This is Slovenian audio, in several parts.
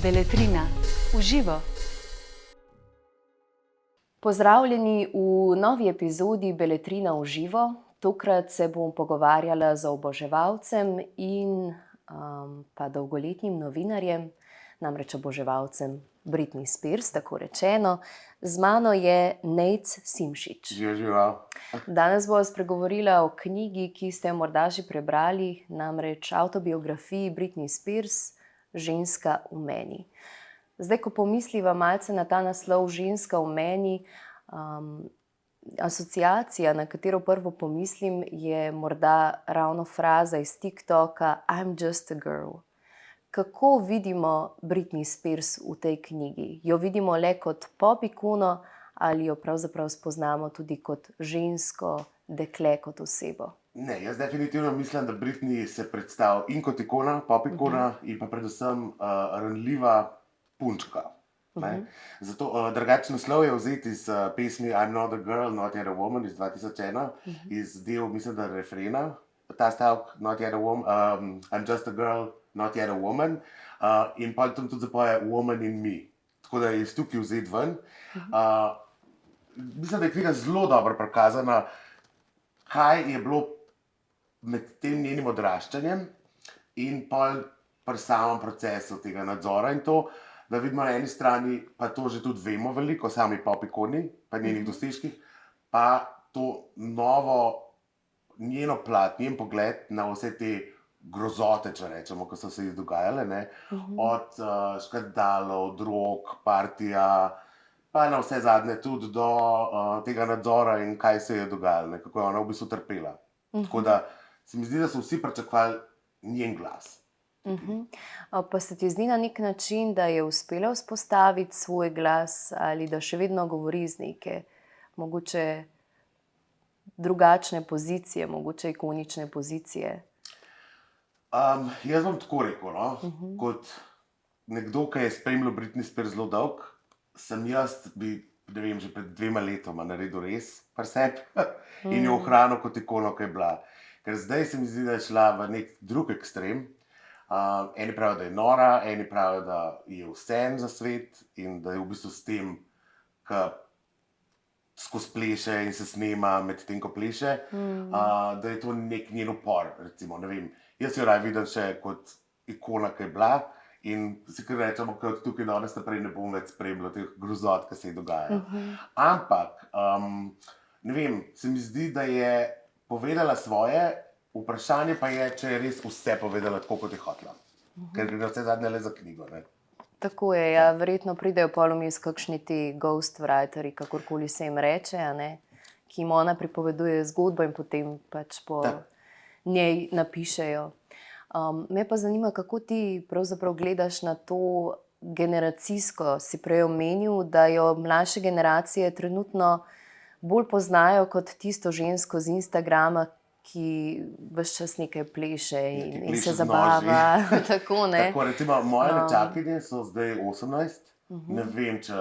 Beletrina v živo. Pozdravljeni v novi epizodi Beletrina v živo. Tokrat se bom pogovarjala z oboževalcem in pa dolgoletnim novinarjem, namreč oboževalcem Britney Spears, tako rečeno. Z mano je Nejc Simšič. Živijo. Danes bova spregovorila o knjigi, ki ste jo morda že prebrali, namreč avtobiografiji Britney Spears, Ženska v meni. Zdaj, ko pomisliva malce na ta naslov Ženska v meni, asociacija, na katero prvo pomislim, je morda ravno fraza iz TikToka I'm just a girl. Kako vidimo Britney Spears v tej knjigi? Jo vidimo le kot pop ikono ali jo pravzaprav spoznamo tudi kot žensko, dekle, kot osebo? Ne, jaz definitivno mislim, da Britney se predstavlja in kot ikona, pop ikona, in pa predvsem ranljiva punčka. Zato drugačen naslov je vzeti iz pesmi I'm not a girl, not yet a woman iz 2001, iz del, mislim, da refrena, ta stavek not yet a woman, I'm just a girl, not yet a woman, in pa tam tudi zapoje woman in me. Tako da je iz tukaj vzeti ven. Mislim, da je knjiga zelo dobro prikazana, kaj je bilo med tem njenim odraščanjem in pol pri samem procesu tega nadzora in to, da vidimo na eni strani, pa to že tudi vemo veliko o sami pop ikoni, pa njenih dosežkih, pa to novo njeno plat, njen pogled na vse te grozote, če rečemo, ki so se jih dogajale, ne? Od škandalov, drog, partija, pa na vse zadnje tudi do tega nadzora in kaj se je dogajalo, ne? Kako je ona v bistvu trpela. Tako da se mi zdi, da so vsi pričakovali njen glas. Pa se ti zdi na nek način, da je uspela vzpostaviti svoj glas ali da še vedno govori iz neke mogoče drugačne pozicije, mogoče ikonične pozicije? Jaz bom tako rekel, no? Kot nekdo, ki je spremljal Britney Spears zelo dolg, sem jaz, ne vem, že pred 2 letoma naredil res pri sebi in jo ohranil kot ikono, ki je bila. Ker zdaj se mi zdi, da je šla v nek drug ekstrem. Eni pravijo, da je nora, eni pravijo, da je vseeno za svet in da je v bistvu s tem, ki skozi pleše in se snema med tem, ko pleše, da je to nek njen upor, recimo, ne vem. Jaz jo raje vidim še kot ikona, ki je bila in si kar rečemo, da od tukaj danes naprej ne bom več spremljal teh grozot, ki se jih dogajajo. Ampak, ne vem, se mi zdi, da je povedala svoje, vprašanje pa je, če je res vse povedala tako, kot je hotela. Ker gre vse zadnje le za knjigo, ne? Tako je, ja. Verjetno pridejo pol vmes kakšni ti ghostwriteri, kakorkoli se jim reče, a ne, ki jim ona pripoveduje zgodbo in potem pač po njej napišejo. Me pa zanima, kako ti pravzaprav gledaš na to generacijsko, si prej omenil, da jo mlajše generacije trenutno bolj poznajo kot tisto žensko z Instagrama, ki ves čas nekaj pleše in se zabava. Tako, ne? Tako, recimo, moje nečakinje so zdaj 18. Ne vem, če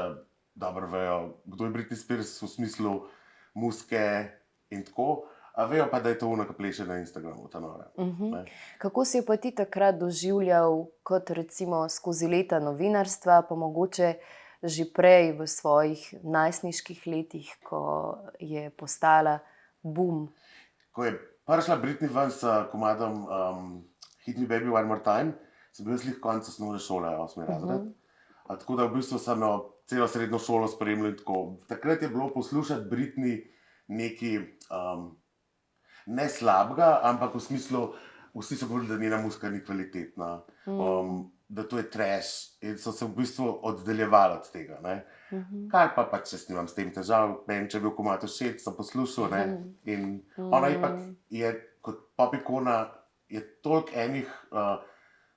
dobro vejo, kdo je Britney Spears v smislu muzike in tako. A vejo pa, da je to ona, ki pleše na Instagramu, ta nora. Kako si jo pa ti takrat doživljal kot recimo skozi leta novinarstva, pa mogoče že prej v svojih najstniških letih, ko je postala boom? Ko je prišla Britney ven s komadom Hit Me Baby One More Time, sem bil jaz lih konec osnovne šole, 8. razred. Tako da v bistvu sem jo celo srednjo šolo spremljal in tako. Takrat je bilo poslušati Britney nekaj ne slabega, ampak v smislu, vsi so govorili, da njena muzika ni kvalitetna, da to je trash in so se v bistvu oddaljevali od tega, ne. Kar pa pač jaz nimam s tem težav, meni, če je bil komad všeč, sem poslušal, ne, in ona ipak je kot pop ikona, je toliko enih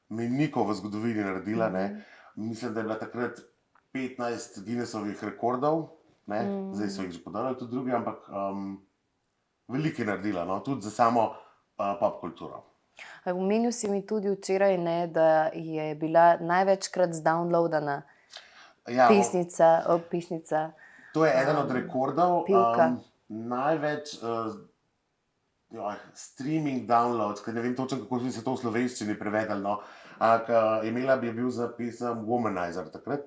mejnikov v zgodovini naredila, ne. Mislim, da je bila takrat 15 Guinnessovih rekordov, ne, zdaj so jih že podarili tudi drugi, ampak veliko je naredila, no, tudi za samo pop kulturo. Omenil si mi tudi včeraj, ne, da je bila največkrat zdownloadana pesnica. To je eden od rekordov. Pevka. Največ streaming downloads, ker ne vem točno, kako bi se to v slovenščini prevedli, no. Je bil za pesem Womanizer takrat,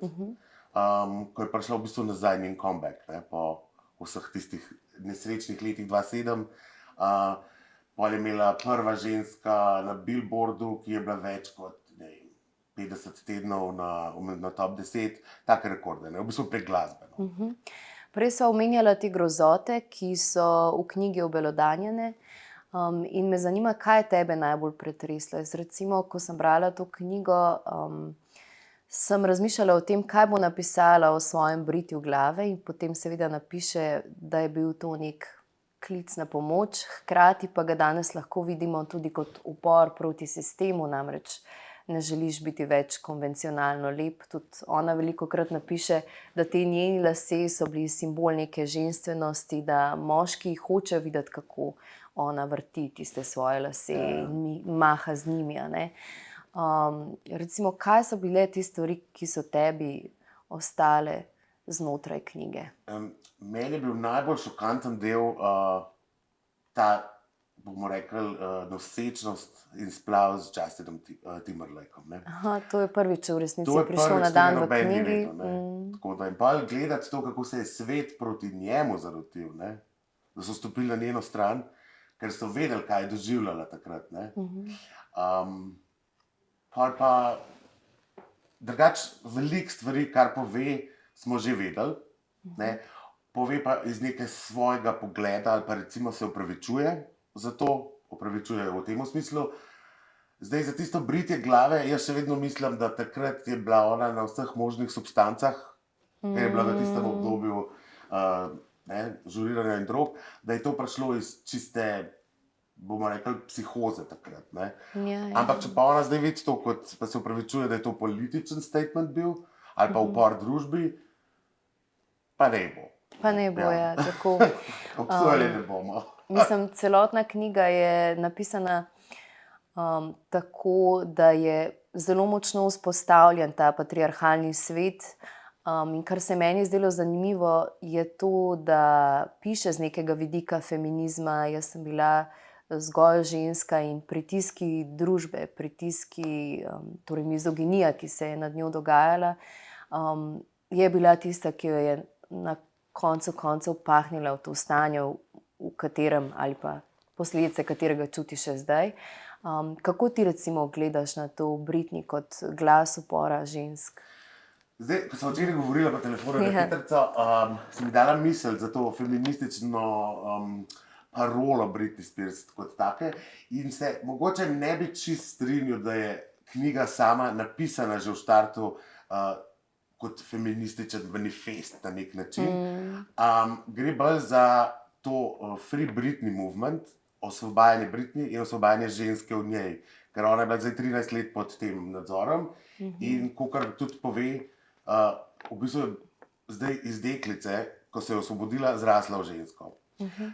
ko je prišla v bistvu nazaj njen comeback, ne, po vseh tistih nesrečnih letih 2007. Pol je imela prva ženska na Billboardu, ki je bila več kot 50 tednov na top 10, take rekorde, ne, v bistvu preglasbeno. Prej sva omenjala te grozote, ki so v knjigi obelodanjene. In me zanima, kaj je tebe najbolj pretreslo. Jaz recimo, ko sem brala to knjigo, sem razmišljala o tem, kaj bo napisala o svojem britju glave in potem seveda napiše, da je bil to nek klic na pomoč, hkrati pa ga danes lahko vidimo tudi kot upor proti sistemu, namreč ne želiš biti več konvencionalno lep. Tudi ona velikokrat napiše, da te njeni lasje so bili simbol neke ženstvenosti, da moški hočejo videti, kako ona vrti tiste svoje lase in maha z njimi, a ne. Recimo, kaj so bile te stvari, ki so tebi ostale znotraj knjige? Meni je bil najbolj šokanten del ta, bomo rekli, nosečnost in splav z Justinom Timberlakeom, ne. Aha, to je prvič v resnici To je prišlo prvič, na dan tega v noben ni knjigi. vedel, ne. Tako da in pol gledati to, kako se je svet proti njemu zarotil, ne, da so stopili na njeno stran, ker so vedeli, kaj je doživljala takrat, ne. Pol pa drugače veliko stvari, kar pove, smo že vedeli, ne. Pove pa iz nekega svojega pogleda ali pa recimo se opravičuje za to, opravičuje v tem smislu. Zdaj za tisto britje glave, jaz še vedno mislim, da takrat je bila ona na vseh možnih substancah, ker je bila v tistem obdobju žuriranja in drog, da je to prišlo iz čiste, bomo rekli, psihoze takrat, ne. Ampak če pa ona zdaj vidi to, kot pa se opravičuje, da je to političen statement bil, ali pa upor družbi, pa ne bo. Pa ne bo, ja, tako. Obsojali ne bomo. Mislim, celotna knjiga je napisana tako, da je zelo močno vzpostavljen ta patriarhalni svet. In kar se meni zdelo zanimivo, je to, da piše z nekega vidika feminizma. Jaz sem bila zgolj ženska in pritiski družbe, pritiski, torej mizoginija, ki se je nad njo dogajala, je bila tista, ki jo je na koncu koncev pahnila v to stanje, v katerem ali pa posledice katerega čuti še zdaj. Kako ti recimo gledaš na to Britney kot glas upora žensk? Zdaj, ko smo včeraj govorila po telefonu na hitrico, si mi dala misel za to feministično parolo Britney Spears kot take in se mogoče ne bi čist strinjal, da je knjiga sama napisana že v štartu kot feminističen manifest na nek način. Gre bolj za to Free Britney movement, osvobajanje Britney in osvobajanje ženske v njej, ker ona je bila zdaj 13 let pod tem nadzorom in kakor tudi pove, v bistvu je zdaj iz deklice, ko se je osvobodila, zrasla v žensko.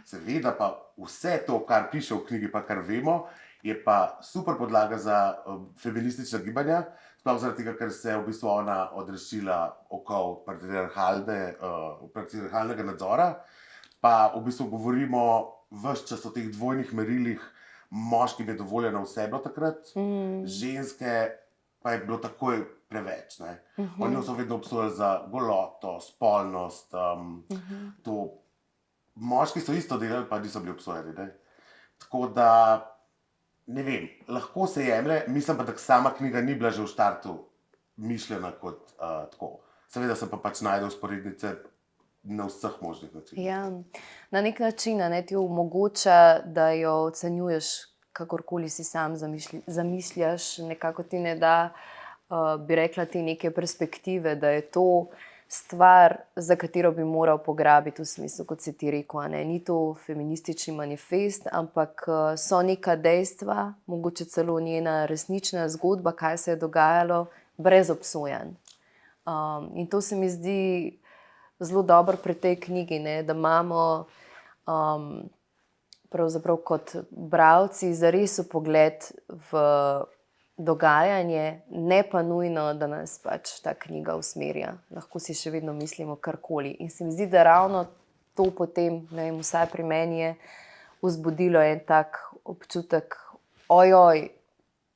Seveda pa vse to, kar piše v knjigi, pa kar vemo, je pa super podlaga za feministična gibanja, sploh zaradi tega, ker se je v bistvu ona odrešila okoli patriarhalnega nadzora, pa v bistvu govorimo ves čas o teh dvojnih merilih, moškim je dovoljeno vse bilo takrat, ženske pa je bilo takoj preveč, ne. Oni so vedno obsojali za goloto, spolnost, to. Moški so isto delali, pa niso bili obsojeni, ne. Tako da ne vem, lahko se jemlje, mislim pa, da sama knjiga ni bila že v štartu mišljena kot tako. Seveda sem pa pač našel vzporednice na vseh možnih načinih. Ja, na nek način ti omogoča, da jo ocenjuješ, kakorkoli si sam zamišljaš, nekako ti ne da, bi rekla, ti neke perspektive, da je to stvar, za katero bi moral pograbiti, v smislu, kot si ti rekel, ne. Ni to feministični manifest, ampak so neka dejstva, mogoče celo njena resnična zgodba, kaj se je dogajalo, brez obsojanj. In to se mi zdi zelo dobro pri tej knjigi, ne, da imamo pravzaprav kot bralci zares vpogled v dogajanje, ne pa nujno, da nas pač ta knjiga usmerja. Lahko si še vedno mislimo karkoli. In se mi zdi, da ravno to potem, ne vem, vsaj pri meni je vzbudilo en tak občutek, ojoj,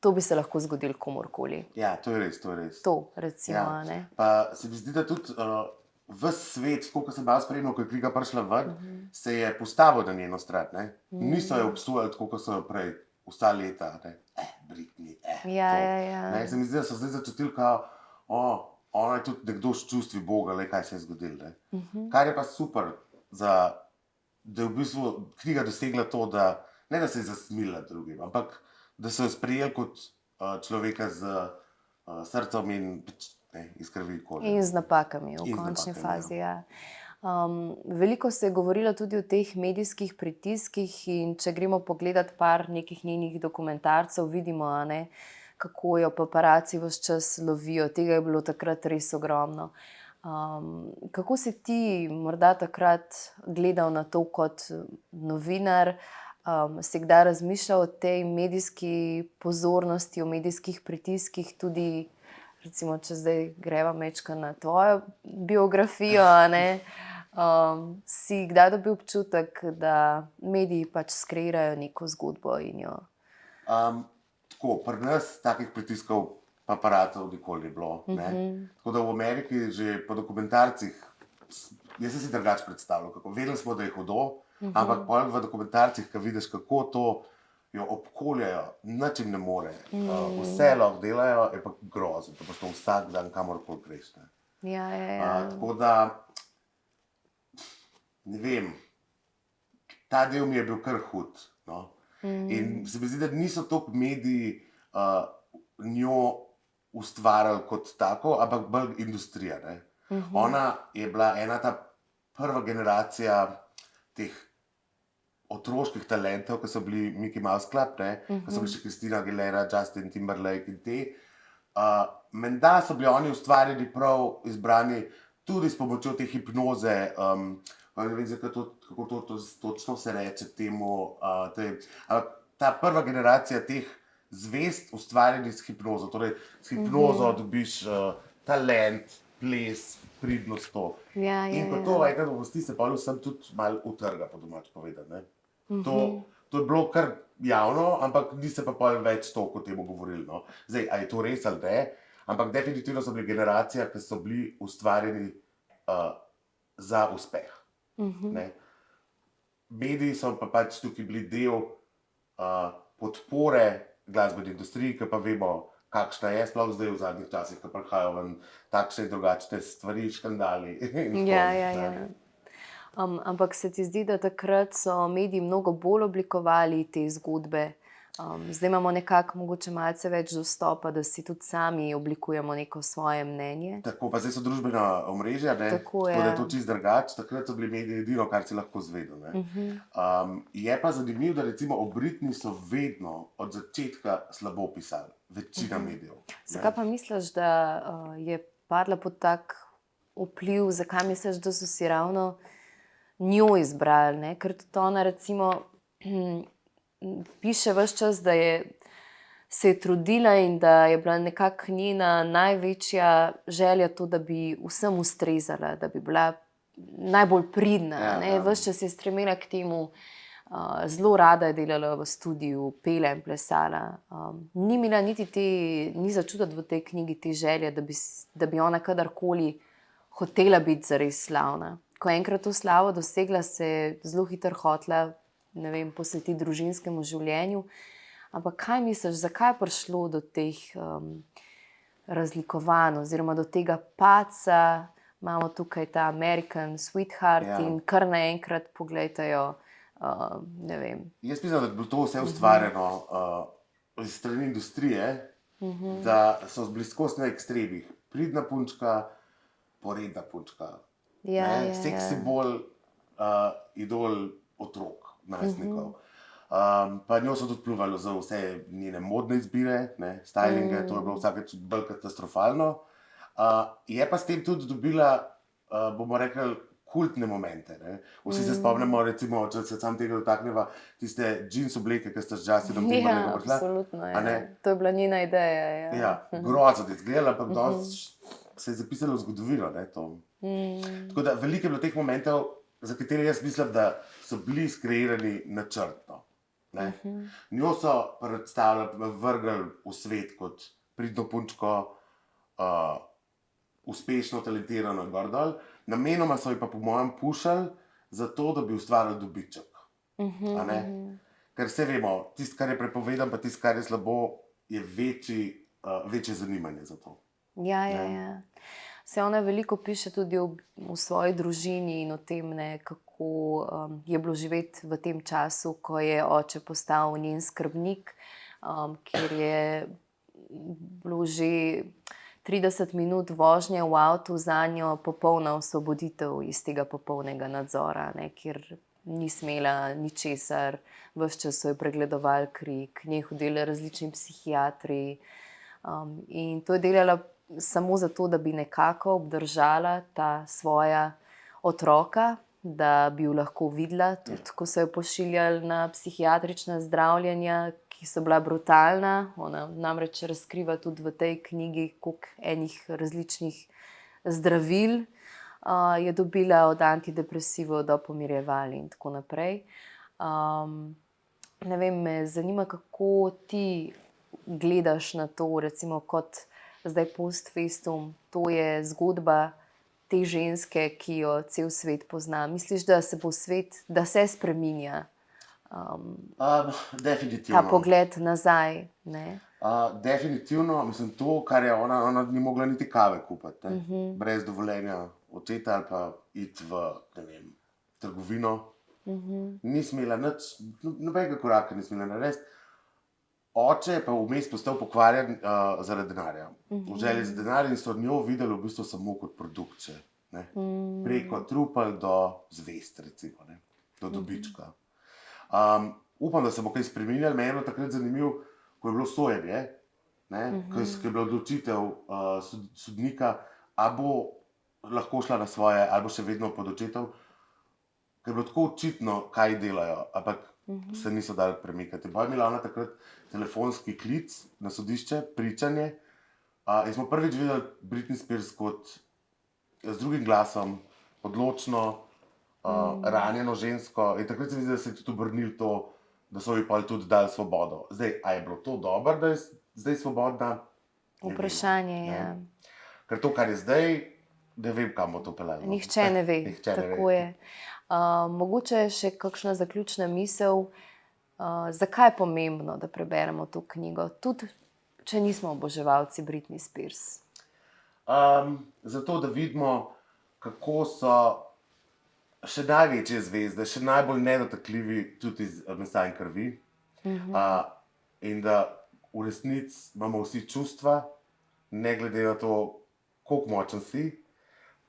to bi se lahko zgodilo komurkoli. Ja, to je res, to je res. To, recimo, Ja. ne. Pa se mi zdi, da tudi ves svet, koliko sem malo spremljal, ko je knjiga prišla ven, se je postavil na njeno stran. Ne? Niso jo obsojali tako, kot so jo prej, vsa leta. Ne? Britney, Ja, to. ja, ja. Ne? Se mi zdi, da so zdaj začutili, kao, ona je tudi nekdo s čustvi Boga, le kaj se je zgodilo. Kar je pa super, da je v bistvu knjiga dosegla to, da ne da se je zasmila drugim, ampak da so jo sprejeli kot človeka z srcem in iz krvi kože. In z napakami v In z končni napakami, fazi. Ja. Veliko se je govorilo tudi o teh medijskih pritiskih in če gremo pogledat par nekih njenih dokumentarcev, vidimo, a ne, kako jo paparaci ves čas lovijo. Tega je bilo takrat res ogromno. Kako si ti morda takrat gledal na to kot novinar? Si kdaj razmišljal o tej medijski pozornosti, o medijskih pritiskih, tudi recimo, če zdaj greva mečka na tvojo biografijo, a ne, si kdaj dobil občutek, da mediji pač skreirajo neko zgodbo in jo... Tako, pri nas takih pritiskov paparazov nikoli ni bilo. Tako da v Ameriki že po dokumentarcih, jaz sem si drugače predstavljal, kako vedeli smo, da je hudo, ampak pol v dokumentarcih, ko vidiš, kako to jo obkoljajo, nič jim ne more, vse lahko delajo, je pa grozno, da boš to vsak dan kamorkoli greš. Ja. Tako da, ne vem, ta del mi je bil kar hud. No? In se mi zdi, da niso toliko mediji njo ustvarjali kot tako, ampak bolj industrija. Ne? Ona je bila ena ta prva generacija teh otroških talentov, ki so bili Mickey Mouse Club, ko so bili še Christina Aguilera, Justin Timberlake in te. Menda so bili oni ustvarjeni prav izbrani tudi s pomočjo te hipnoze, ne vem, kako to točno se reče temu, ampak ta prva generacija teh zvest ustvarjenih s hipnozo, torej s hipnozo dobiš talent, ples, pridnost to. In ko to enkrat uvrsti, se pa vsem tudi malo utrga, po domač povedano. To je bilo kar javno, ampak ni se pa pol več toliko o tem govorili. No. Zdaj, a je to res ali ne, ampak definitivno so bili generacija, ki so bili ustvarjeni za uspeh. Ne. Mediji so pa pač tukaj bili del podpore glasbeni industriji, ki pa vemo, kakšna je sploh zdaj v zadnjih časih, ko prihajajo ven takšne in drugačne stvari, škandali. Ja. Ampak se ti zdi, da takrat so mediji mnogo bolj oblikovali te zgodbe? Zdaj imamo nekako mogoče malce več dostopa, da si tudi sami oblikujemo neko svoje mnenje. Tako, pa zdaj so družbena omrežja, Tako da je to čisto drugače. Takrat so bili mediji edino, kar si lahko zvedel. Je pa zanimivo, da recimo o Britney so vedno od začetka slabo pisali. Večina medijev. Zakaj pa misliš, da je padla pod tak vpliv? Zakaj misliš, da so si ravno njo izbrali, ne? Ker tudi ona recimo piše ves čas, da se je trudila in da je bila nekako njena največja želja to, da bi vsem ustrezala, da bi bila najbolj pridna. Ves čas je stremela k temu, zelo rada je delala v studiu, pela in plesala. Ni imela ni začutiti v tej knjigi te želje, da bi ona kadarkoli hotela biti zares slavna. Ko je enkrat to slavo dosegla, se je zelo hitro hotela, ne vem, posvetiti družinskemu življenju. Ampak kaj misliš, zakaj je prišlo do teh razlikovanj oziroma do tega padca? Imamo tukaj ta American Sweetheart in kar naenkrat pogledajo, ne vem. Jaz mislim, da je bilo to vse ustvarjeno iz strani industrije, da so bili skozi na ekstremih. Pridna punčka, poredna punčka. Seksi bolj idol otrok, najstnikov. Pa njo so tudi pljuvali za vse njene modne izbire, stylinge, to je bilo vsakeč bolj katastrofalno. Je pa s tem tudi dobila, bomo rekli, kultne momente. Vsi se spomnimo, recimo, če se sam tega dotakneva, tiste jeans obleke, ki sta z Justinom Timberlakeom prišla. Absolutno, to je bila njena ideja. Grozno je izgledala, ampak dosti se je zapisalo v zgodovino. Tako da veliko je bilo teh momentov, za katere jaz mislim, da so bili skreirani načrtno. Ne? Njo so predstavljali, vrgli v svet kot pridno punčko, uspešno, talentirano in gor dol. Namenoma so ji pa po mojem pušali zato, da bi ustvarili dobiček. A ne? Ker vse vemo, tisto, kar je prepovedan, pa tisto, kar je slabo, je večje zanimanje za to. Ja. Se ona veliko piše tudi v svoji družini in o tem, ne, kako je bilo živeti v tem času, ko je oče postal njen skrbnik, ker je bilo že 30 minut vožnje v avtu zanjo popolna osvoboditev iz tega popolnega nadzora, ne, kjer ni smela ničesar, ves čas so jo pregledovali kri, k njej hodili različni psihiatri, in to je delala samo zato, da bi nekako obdržala ta svoja otroka, da bi jo lahko videla, tudi ko so jo pošiljali na psihiatrična zdravljenja, ki so bila brutalna. Ona namreč razkriva tudi v tej knjigi, koliko enih različnih zdravil je dobila, od antidepresivov do pomirjeval in tako naprej. Ne vem, me zanima, kako ti gledaš na to, recimo kot zdaj post festum, to je zgodba te ženske, ki jo cel svet pozna. Misliš, da se bo svet, da se spreminja? Definitivno. Ta pogled nazaj, ne? Definitivno, mislim, to, kar je ona ni mogla niti kave kupiti, ne? Brez dovoljenja očeta ali pa iti v, ne vem, trgovino. Ni smela nič, nobenega koraka ni smela narediti. Oče je pa vmes postal pokvarjen zaradi denarja. V želji za denar in so njo videli v bistvu samo kot produkt, ne? Preko trupel do zvest, recimo, ne? Do dobička. Upam, da se bo kaj spremenjalo. Meni je bilo takrat zanimivo, ko je bilo sojenje, ne? Ko je bila odločitev sodnika, a bo lahko šla na svoje, ali bo še vedno pod očetov, ker je bilo tako očitno, kaj delajo, ampak se niso dali premikati. Pa je imela ona takrat telefonski klic na sodišče, pričanje, in smo prvič videli Britney Spears kot z drugim glasom, odločno, ranjeno žensko, in takrat se mi zdi, da se je tudi obrnilo to, da so ji pa tudi dali svobodo. Zdaj, a je bilo to dobro, da je zdaj svobodna? Vprašanje je. Ker to, kar je zdaj, ne vem, kam bo to peljalo. Nihče ne ve, Nihče ne tako ve. je. Mogoče še kakšna zaključna misel, zakaj je pomembno, da preberemo to knjigo, tudi če nismo oboževalci Britney Spears? Zato, da vidimo, kako so še največje zvezde, še najbolj nedotakljivi tudi iz mesa in krvi. In da v resnici imamo vsi čustva, ne glede na to, koliko močen si,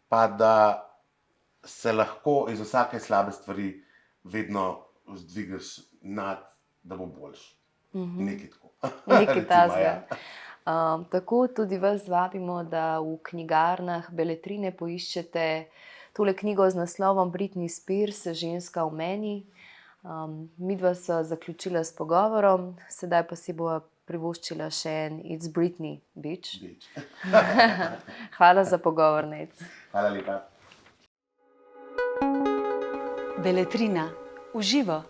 pa da se lahko iz vsake slabe stvari vedno vzdvigaš nad, da bo boljš. Nekaj tako. Nekaj Recimo, takega. ja. Tako tudi vas vabimo, da v knjigarnah Beletrine poiščete tole knjigo z naslovom Britney Spears, Ženska v meni. Midva sva zaključila s pogovorom, sedaj pa si bova privoščila še en It's Britney, bitch. Hvala za pogovor, Nec. Hvala lepa. Beletrina v živo.